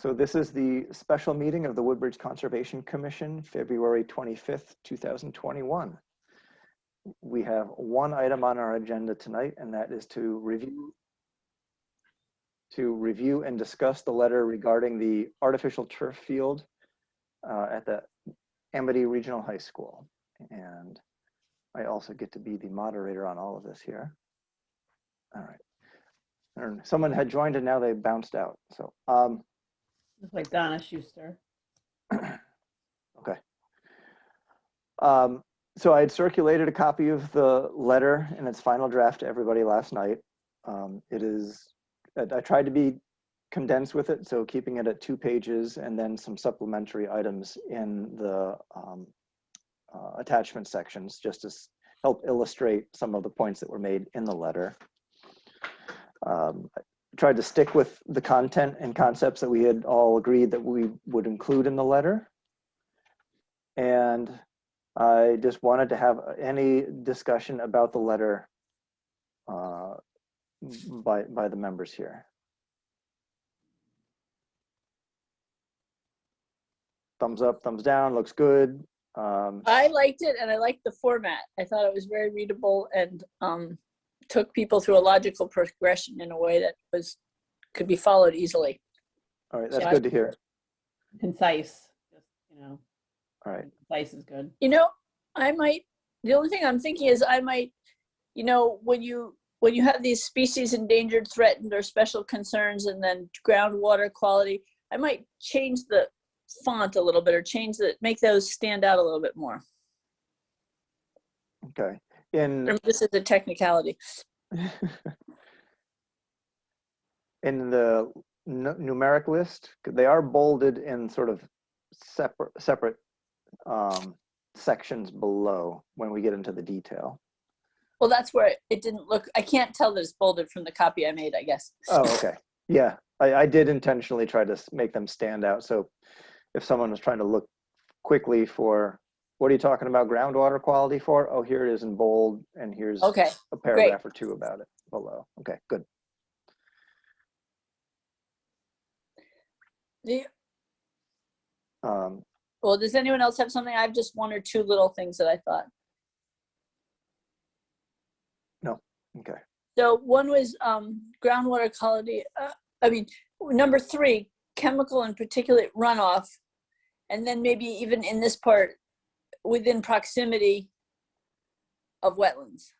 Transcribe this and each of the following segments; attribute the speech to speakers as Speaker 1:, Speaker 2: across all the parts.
Speaker 1: So this is the special meeting of the Woodbridge Conservation Commission, February 25th, 2021. We have one item on our agenda tonight, and that is to review and discuss the letter regarding the artificial turf field at the Amity Regional High School. And I also get to be the moderator on all of this here. All right. And someone had joined and now they bounced out. So
Speaker 2: Looks like Donna Schuster.
Speaker 1: okay. So I had circulated a copy of the letter in its final draft to everybody last night. I tried to be condensed with it, so keeping it at 2 pages and then some supplementary items in the attachment sections, just to help illustrate some of the points that were made in the letter. I tried to stick with the content and concepts that we had all agreed that we would include in the letter. And I just wanted to have any discussion about the letter by the members here. Thumbs up, thumbs down, looks good.
Speaker 3: I liked it, and I liked the format. I thought it was very readable and took people through a logical progression in a way that could be followed easily.
Speaker 1: All right, that's good to hear.
Speaker 2: Concise, just,
Speaker 1: All right.
Speaker 2: Concise is good.
Speaker 3: The only thing I'm thinking is when you have these species endangered, threatened, or special concerns, and then groundwater quality, I might change the font a little bit, or make those stand out a little bit more.
Speaker 1: Okay.
Speaker 3: This is a technicality.
Speaker 1: In the numeric list, they are bolded in sort of separate sections below when we get into the detail.
Speaker 3: Well, that's where it didn't look. I can't tell that it's bolded from the copy I made, I guess.
Speaker 1: Oh, okay. Yeah, I did intentionally try to make them stand out. So if someone was trying to look quickly for, what are you talking about groundwater quality for? Oh, here it is in bold, and here's a paragraph or two about it below. Okay, good.
Speaker 3: Well, does anyone else have something? I have just one or two little things that I thought.
Speaker 1: No. Okay.
Speaker 3: So one was groundwater quality. Number 3, chemical and particulate runoff, and then maybe even in this part, within proximity of wetlands,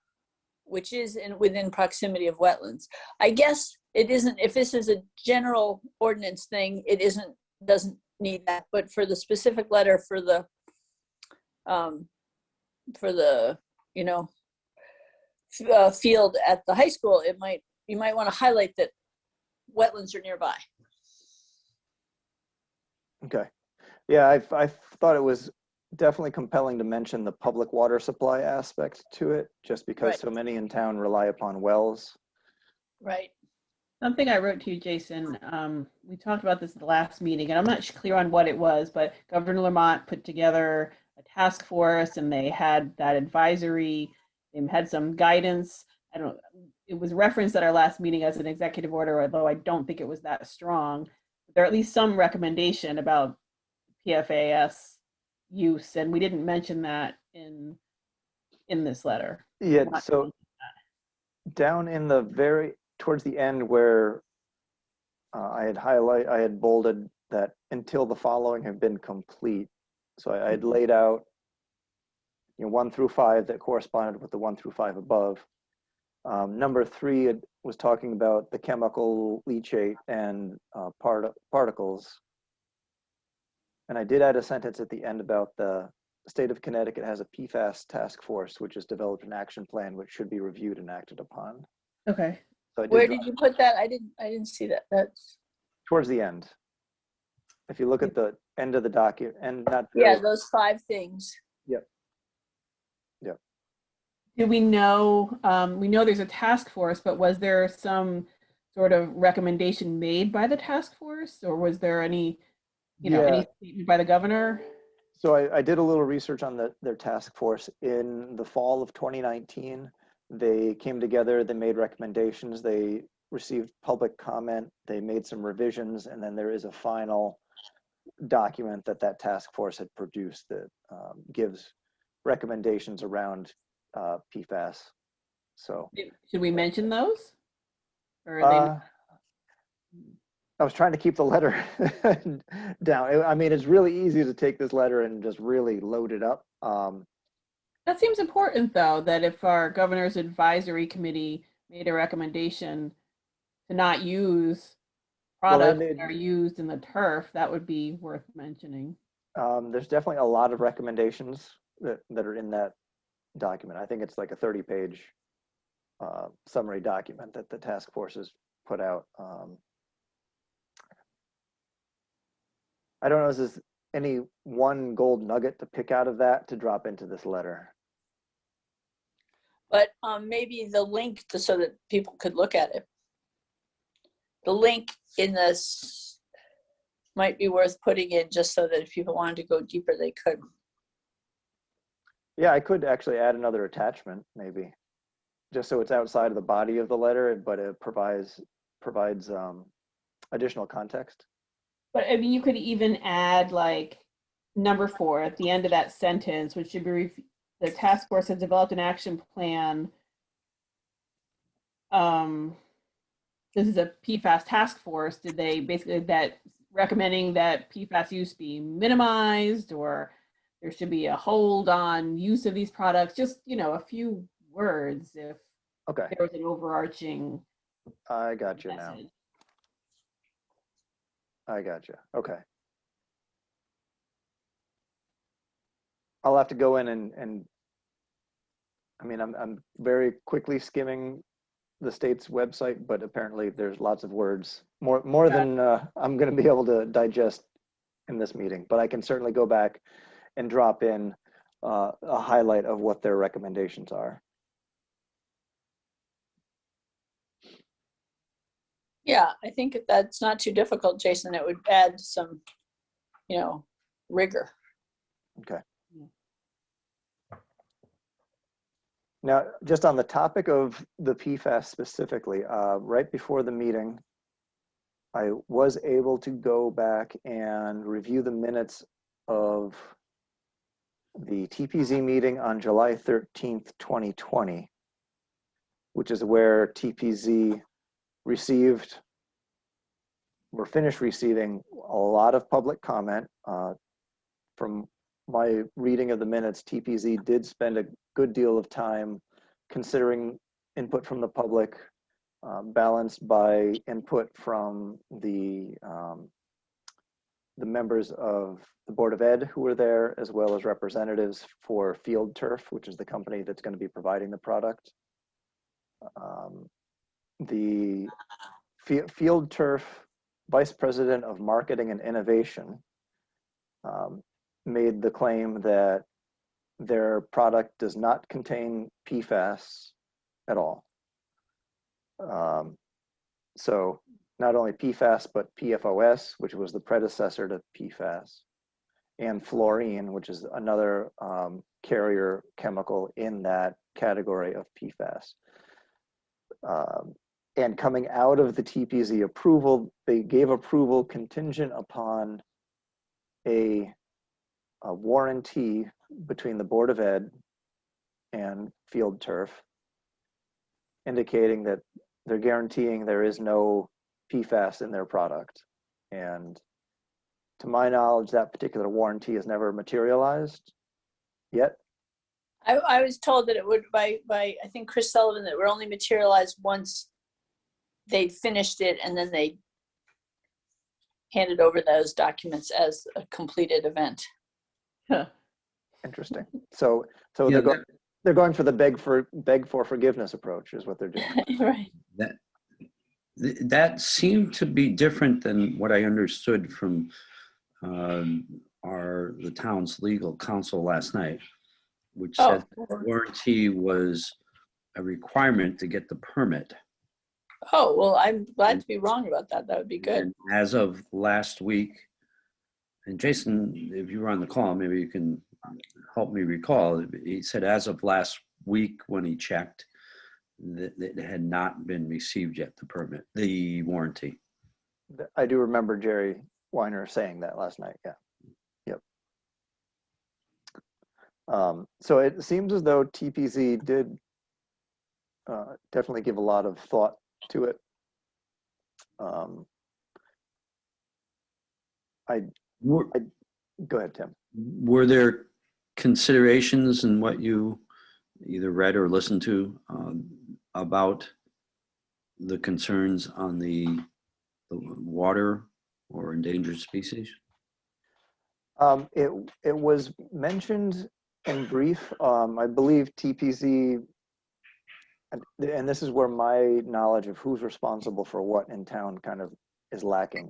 Speaker 3: which is within proximity of wetlands. I guess it isn't, if this is a general ordinance thing, doesn't need that, but for the specific letter for the field at the high school, you might want to highlight that wetlands are nearby.
Speaker 1: Okay. Yeah, I thought it was definitely compelling to mention the public water supply aspect to it, just because so many in town rely upon wells.
Speaker 3: Right.
Speaker 2: Something I wrote to you, Jason, we talked about this at the last meeting, and I'm not clear on what it was, but Governor Lamont put together a task force, and they had that advisory, they had some guidance. I don't know, it was referenced at our last meeting as an executive order, although I don't think it was that strong. There are at least some recommendation about PFAS use, and we didn't mention that in this letter.
Speaker 1: Yeah, so down in the towards the end where I had bolded that until the following have been complete. So I had laid out 1 through 5 that corresponded with the 1 through 5 above. Number 3 was talking about the chemical leachate and particles. And I did add a sentence at the end about the state of Connecticut has a PFAS task force, which has developed an action plan which should be reviewed and acted upon.
Speaker 2: Okay.
Speaker 1: So
Speaker 3: where did you put that? I didn't see that. That's
Speaker 1: towards the end. If you look at the end of the document, and not
Speaker 3: those 5 things.
Speaker 1: Yep.
Speaker 2: Do we know? We know there's a task force, but was there some sort of recommendation made by the task force, or was there any, any statement by the governor?
Speaker 1: So I did a little research on their task force. In the fall of 2019, they came together, they made recommendations. They received public comment. They made some revisions, and then there is a final document that task force had produced that gives recommendations around PFAS. So
Speaker 2: Should we mention those? Or are
Speaker 1: I was trying to keep the letter down. I mean, it's really easy to take this letter and just really load it up.
Speaker 2: that seems important, though, that if our governor's advisory committee made a recommendation to not use
Speaker 1: Well, they
Speaker 2: products
Speaker 1: made-
Speaker 2: that are used in the turf, that would be worth mentioning.
Speaker 1: There's definitely a lot of recommendations that are in that document. I think it's like a 30-page summary document that the task force has put out. I don't know, is there any one gold nugget to pick out of that to drop into this letter?
Speaker 3: But maybe the link so that people could look at it. The link in this might be worth putting in just so that if people wanted to go deeper, they could.
Speaker 1: Yeah, I could actually add another attachment, maybe, just so it's outside of the body of the letter, but it provides additional context.
Speaker 2: But I mean, you could even add like number 4 at the end of that sentence, which should be the task force has developed an action plan. This is a PFAS task force. Did they basically that recommending that PFAS use be minimized, or there should be a hold on use of these products? Just, a few words if
Speaker 1: Okay,
Speaker 2: there was an overarching
Speaker 1: I got you now.
Speaker 2: message.
Speaker 1: I got you. Okay. I'll have to go in and I mean, I'm very quickly skimming the state's website, but apparently there's lots of words, more than I'm going to be able to digest in this meeting. But I can certainly go back and drop in a highlight of what their recommendations are.
Speaker 3: Yeah, I think if that's not too difficult, Jason. It would add some, rigor.
Speaker 1: Okay. Now, just on the topic of the PFAS specifically, right before the meeting, I was able to go back and review the minutes of the TPZ meeting on July 13th, 2020, which is where TPZ finished receiving a lot of public comment. From my reading of the minutes, TPZ did spend a good deal of time considering input from the public, balanced by input from the members of the Board of Ed who were there, as well as representatives for Field Turf, which is the company that's going to be providing the product. The Field Turf Vice President of Marketing and Innovation made the claim that their product does not contain PFAS at all. So not only PFAS, but PFOS, which was the predecessor to PFAS, and fluorine, which is another carrier chemical in that category of PFAS. And coming out of the TPZ approval, they gave approval contingent upon a warranty between the Board of Ed and Field Turf, indicating that they're guaranteeing there is no PFAS in their product. And to my knowledge, that particular warranty has never materialized yet.
Speaker 3: I was told that it would by I think Chris Sullivan, that it would only materialize once they finished it, and then they handed over those documents as a completed event.
Speaker 2: Huh.
Speaker 1: Interesting. So
Speaker 4: Yeah,
Speaker 1: they're going for the beg for forgiveness approach, is what they're doing.
Speaker 3: Right.
Speaker 4: that seemed to be different than what I understood from the town's legal counsel last night, which said the warranty was a requirement to get the permit.
Speaker 3: Oh, well, I'm glad to be wrong about that. That would be good.
Speaker 4: And as of last week, and Jason, if you were on the call, maybe you can help me recall. He said as of last week when he checked, that had not been received yet, the permit, the warranty.
Speaker 1: I do remember Jerry Weiner saying that last night. Yeah. Yep. So it seems as though TPZ did definitely give a lot of thought to it.
Speaker 4: Were,
Speaker 1: Go ahead, Tim.
Speaker 4: were there considerations in what you either read or listened to about the concerns on the water or endangered species?
Speaker 1: It was mentioned in brief. I believe TPZ, and this is where my knowledge of who's responsible for what in town kind of is lacking.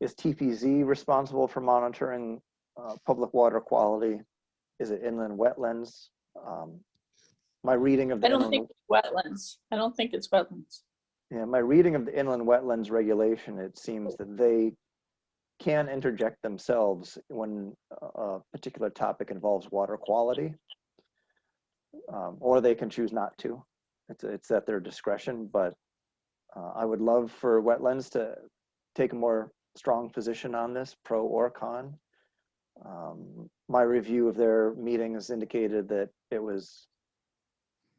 Speaker 1: Is TPZ responsible for monitoring public water quality? Is it inland wetlands? My reading of the
Speaker 3: I don't
Speaker 1: inland,
Speaker 3: think it's wetlands. I don't think it's wetlands.
Speaker 1: yeah, my reading of the inland wetlands regulation, it seems that they can interject themselves when a particular topic involves water quality, or they can choose not to. It's at their discretion, but I would love for wetlands to take a more strong position on this, pro or con. My review of their meetings indicated that it was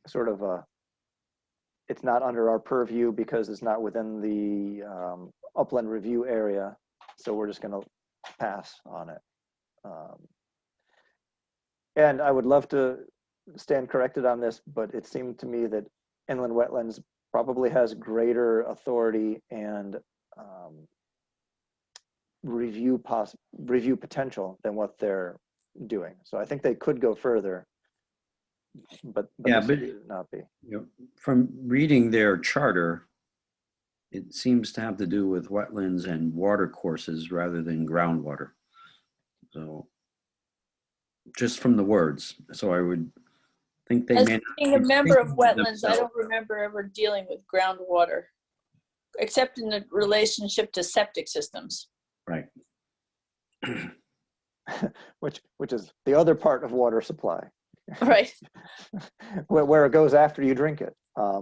Speaker 1: sort of it's not under our purview because it's not within the upland review area. So we're just going to pass on it. And I would love to stand corrected on this, but it seemed to me that inland wetlands probably has greater authority and review potential than what they're doing. So I think they could go further, but
Speaker 4: Yeah,
Speaker 1: this
Speaker 4: but
Speaker 1: would not be.
Speaker 4: You know, from reading their charter, it seems to have to do with wetlands and water courses rather than groundwater. So just from the words, so I would think they
Speaker 3: As
Speaker 4: may not
Speaker 3: being a
Speaker 4: be
Speaker 3: member of
Speaker 4: speaking for
Speaker 3: wetlands, I
Speaker 4: themselves.
Speaker 3: don't remember ever dealing with groundwater, except in the relationship to septic systems.
Speaker 4: Right.
Speaker 1: which is the other part of water supply,
Speaker 3: Right.
Speaker 1: where it goes after you drink it.
Speaker 4: Yeah,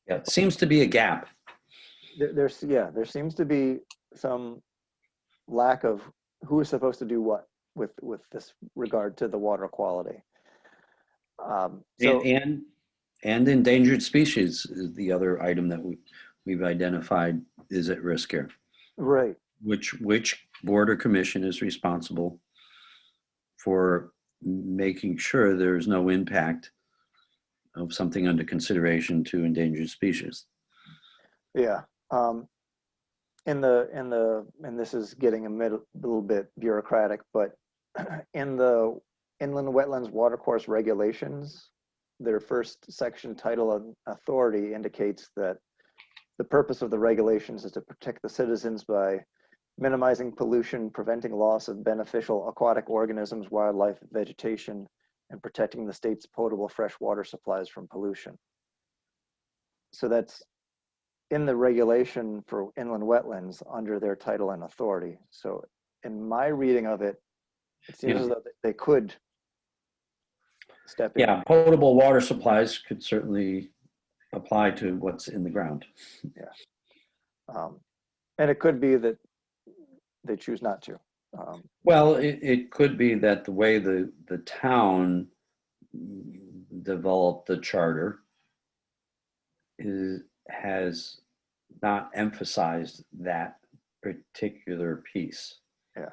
Speaker 4: it seems to be a gap.
Speaker 1: There seems to be some lack of who is supposed to do what with this regard to the water quality. So
Speaker 4: And endangered species is the other item that we've identified is at risk here.
Speaker 1: right,
Speaker 4: Which board or commission is responsible for making sure there's no impact of something under consideration to endangered species?
Speaker 1: yeah. And this is getting a little bit bureaucratic, but in the inland wetlands watercourse regulations, their first section title of authority indicates that the purpose of the regulations is to protect the citizens by minimizing pollution, preventing loss of beneficial aquatic organisms, wildlife, vegetation, and protecting the state's potable fresh water supplies from pollution. So that's in the regulation for inland wetlands under their title and authority. So in my reading of it, it seems as though they could step in.
Speaker 4: Yeah, potable water supplies could certainly apply to what's in the ground.
Speaker 1: And it could be that they choose not to.
Speaker 4: Well, it could be that the way the town developed the charter has not emphasized that particular piece.
Speaker 1: Yeah.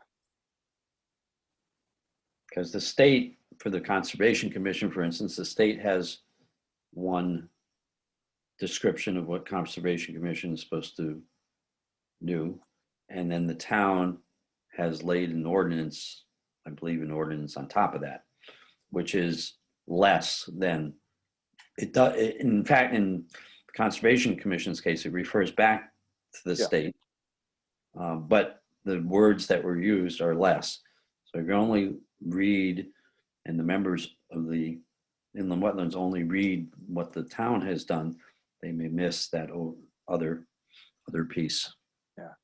Speaker 4: Because the state, for the Conservation Commission, for instance, the state has one description of what Conservation Commission is supposed to do. And then the town has laid an ordinance, I believe an ordinance on top of that, which is less than it does. In fact, in the Conservation Commission's case, it refers back to the state, but the words that were used are less. So if you only read, and the members of the inland wetlands only read what the town has done, they may miss that other piece.
Speaker 1: Yeah.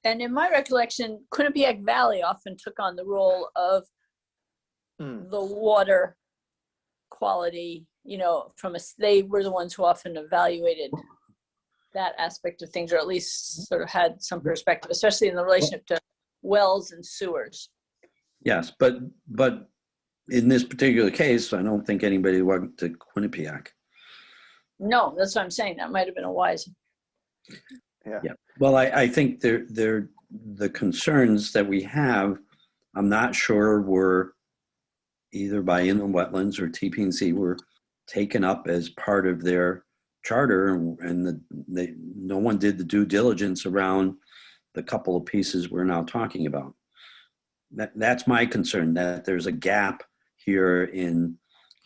Speaker 3: And in my recollection, Quinnipiac Valley often took on the role of
Speaker 1: Mm.
Speaker 3: the water quality, they were the ones who often evaluated that aspect of things, or at least sort of had some perspective, especially in the relationship to wells and sewers.
Speaker 4: Yes, but in this particular case, I don't think anybody went to Quinnipiac.
Speaker 3: No, that's what I'm saying. That might have been a wise.
Speaker 1: Yeah.
Speaker 4: Yeah. Well, I think the concerns that we have, I'm not sure were either by inland wetlands or TP&Z were taken up as part of their charter, and no one did the due diligence around the couple of pieces we're now talking about. That's my concern, that there's a gap here in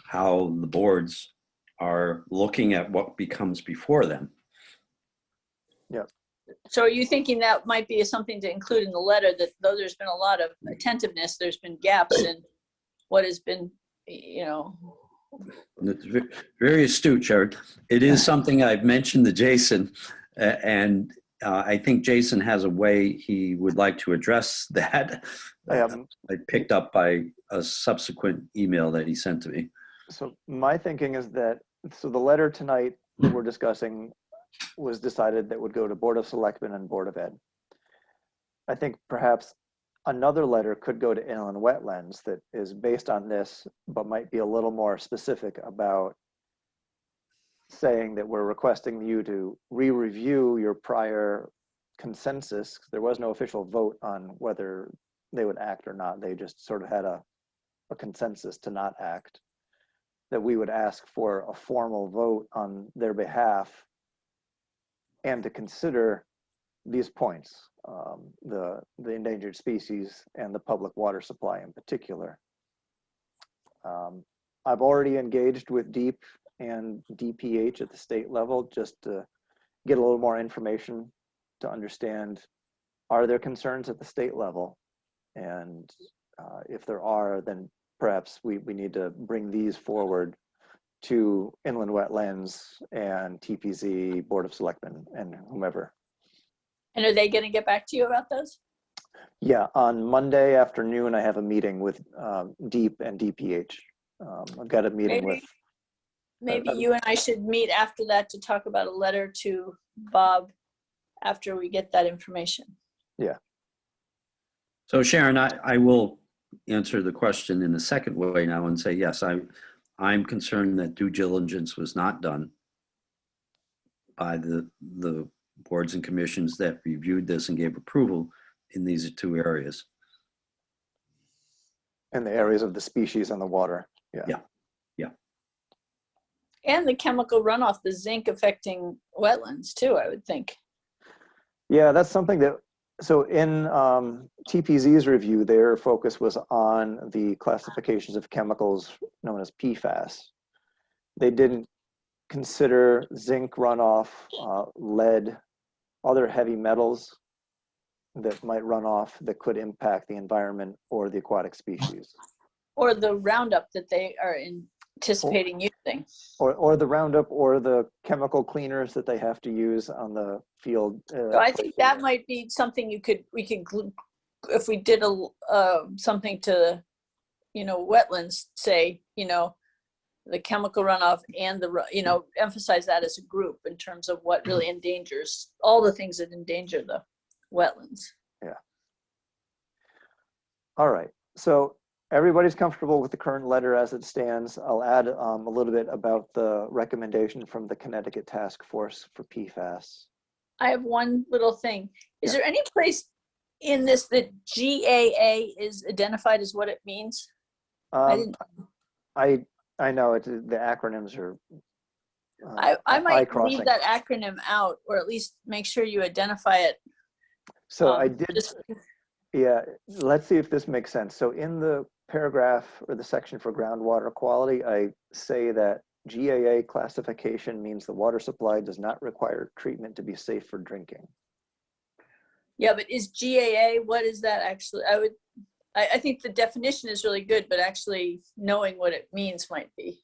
Speaker 4: how the boards are looking at what becomes before them.
Speaker 3: So are you thinking that might be something to include in the letter, that though there's been a lot of attentiveness, there's been gaps in what has been,
Speaker 4: It's very astute, Jared. It is something I've mentioned to Jason, and I think Jason has a way he would like to address that. I picked up by a subsequent email that he sent to me.
Speaker 1: So my thinking is that, so the letter tonight that we're discussing was decided that would go to Board of Selectmen and Board of Ed. I think perhaps another letter could go to inland wetlands that is based on this, but might be a little more specific about saying that we're requesting you to re-review your prior consensus. There was no official vote on whether they would act or not. They just sort of had a consensus to not act. That we would ask for a formal vote on their behalf and to consider these points, the endangered species and the public water supply in particular. I've already engaged with DEEP and DPH at the state level just to get a little more information to understand, are there concerns at the state level? And if there are, then perhaps we need to bring these forward to inland wetlands and TPZ, Board of Selectmen, and whomever.
Speaker 3: and are they going to get back to you about those?
Speaker 1: Yeah, on Monday afternoon, I have a meeting with DEEP and DPH. I've got a meeting with.
Speaker 3: Maybe you and I should meet after that to talk about a letter to Bob after we get that information.
Speaker 1: Yeah.
Speaker 4: So Sharon, I will answer the question in a second way now and say, yes, I'm concerned that due diligence was not done by the boards and commissions that reviewed this and gave approval in these two areas.
Speaker 1: In the areas of the species and the water. Yeah.
Speaker 4: Yeah.
Speaker 3: And the chemical runoff, the zinc affecting wetlands too, I would think.
Speaker 1: Yeah, that's something that, so in TPZ's review, their focus was on the classifications of chemicals known as PFAS. They didn't consider zinc runoff, lead, other heavy metals that might run off that could impact the environment or the aquatic species.
Speaker 3: Or the Roundup that they are anticipating using.
Speaker 1: Or the Roundup or the chemical cleaners that they have to use on the field.
Speaker 3: So I think that might be something we could, if we did something to, wetlands, say, the chemical runoff and emphasize that as a group in terms of what really endangers, all the things that endanger the wetlands.
Speaker 1: Yeah. All right. So everybody's comfortable with the current letter as it stands. I'll add a little bit about the recommendation from the Connecticut Task Force for PFAS.
Speaker 3: I have one little thing. Is there any place in this that GAA is identified as what it means?
Speaker 1: I know the acronyms are.
Speaker 3: I might
Speaker 1: eye-crossing.
Speaker 3: leave that acronym out, or at least make sure you identify it.
Speaker 1: So I did. Yeah, let's see if this makes sense. So in the paragraph or the section for groundwater quality, I say that GAA classification means the water supply does not require treatment to be safe for drinking.
Speaker 3: Yeah, but is GAA, what is that actually? I think the definition is really good, but actually knowing what it means might be.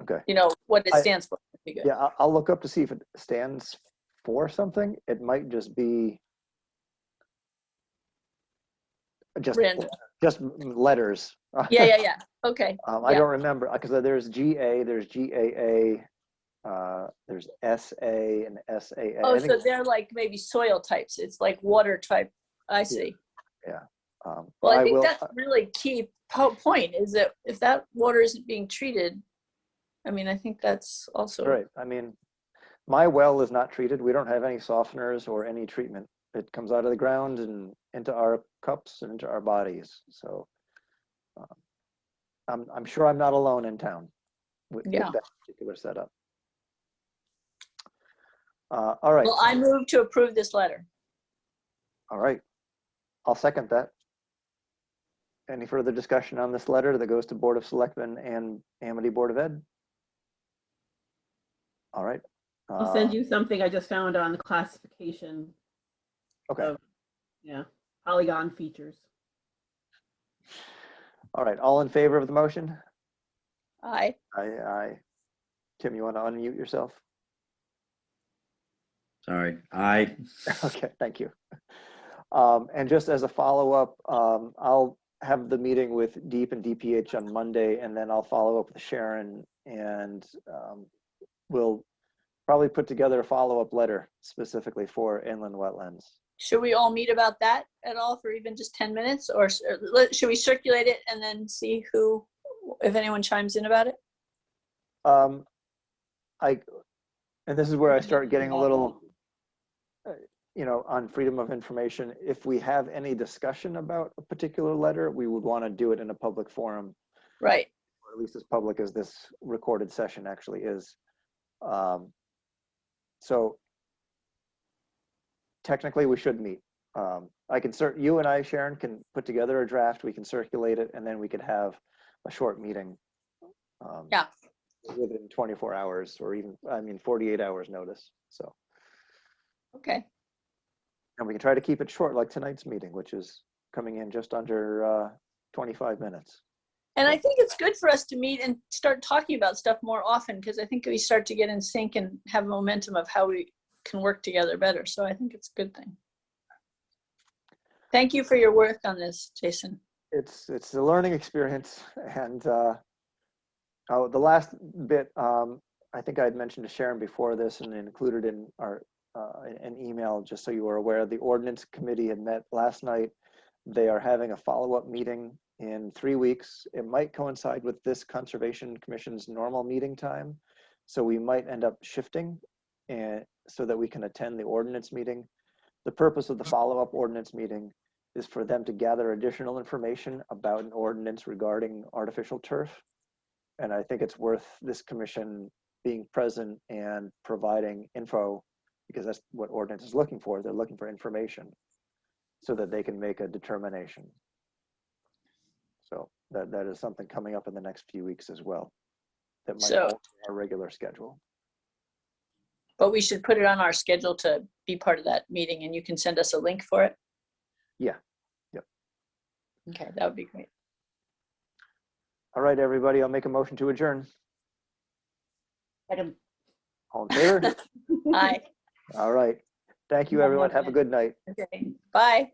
Speaker 1: Okay.
Speaker 3: What it stands for would be good.
Speaker 1: Yeah, I'll look up to see if it stands for something. It might just be. just
Speaker 3: Random.
Speaker 1: just letters.
Speaker 3: Yeah. Okay.
Speaker 1: I
Speaker 3: Yeah.
Speaker 1: don't remember because there's GA, there's GAA, there's SA and SAA.
Speaker 3: Oh,
Speaker 1: I think,
Speaker 3: so they're like maybe soil types. It's like water type. I see. Well, I think that's really key point is that if that water isn't being treated, I mean, I think that's also
Speaker 1: right. I mean, my well is not treated. We don't have any softeners or any treatment. It comes out of the ground and into our cups and into our bodies. So I'm sure I'm not alone in town with
Speaker 3: Yeah.
Speaker 1: that particular setup. All right.
Speaker 3: Well, I move to approve this letter.
Speaker 1: All right. I'll second that. Any further discussion on this letter that goes to Board of Selectmen and Amity Board of Ed? All right.
Speaker 2: I'll send you something I just found on the classification
Speaker 1: Okay.
Speaker 2: of, polygon features.
Speaker 1: All right. All in favor of the motion?
Speaker 3: Aye.
Speaker 1: Aye. Tim, you want to unmute yourself?
Speaker 4: Sorry. Aye.
Speaker 1: Okay, thank you. And just as a follow-up, I'll have the meeting with Deep and DPH on Monday, and then I'll follow up with Sharon, and we'll probably put together a follow-up letter specifically for inland wetlands.
Speaker 3: Should we all meet about that at all for even just 10 minutes? Or should we circulate it and then see if anyone chimes in about it?
Speaker 1: And this is where I start getting a little, on freedom of information. If we have any discussion about a particular letter, we would want to do it in a public forum,
Speaker 3: Right.
Speaker 1: or at least as public as this recorded session actually is. So technically we should meet. You and I, Sharon, can put together a draft, we can circulate it, and then we could have a short meeting.
Speaker 3: Yeah.
Speaker 1: Within 24 hours or even, 48 hours notice. So,
Speaker 3: Okay.
Speaker 1: and we can try to keep it short like tonight's meeting, which is coming in just under 25 minutes.
Speaker 3: And I think it's good for us to meet and start talking about stuff more often because I think we start to get in sync and have momentum of how we can work together better. So I think it's a good thing. Thank you for your work on this, Jason.
Speaker 1: It's a learning experience, and the last bit, I think I had mentioned to Sharon before this and included in our an email, just so you were aware. The ordinance committee had met last night. They are having a follow-up meeting in 3 weeks. It might coincide with this Conservation Commission's normal meeting time, so we might end up shifting, and so that we can attend the ordinance meeting. The purpose of the follow-up ordinance meeting is for them to gather additional information about an ordinance regarding artificial turf. And I think it's worth this commission being present and providing info, because that's what ordinance is looking for. They're looking for information so that they can make a determination. So that is something coming up in the next few weeks as well. That might alter our regular schedule.
Speaker 3: But we should put it on our schedule to be part of that meeting, and you can send us a link for it.
Speaker 1: Yeah. Yep.
Speaker 3: Okay, that would be great.
Speaker 1: All right, everybody, I'll make a motion to adjourn.
Speaker 2: Second.
Speaker 1: All in favor?
Speaker 3: Aye.
Speaker 1: All right. Thank you, everyone. Have a good night.
Speaker 3: Okay. Bye.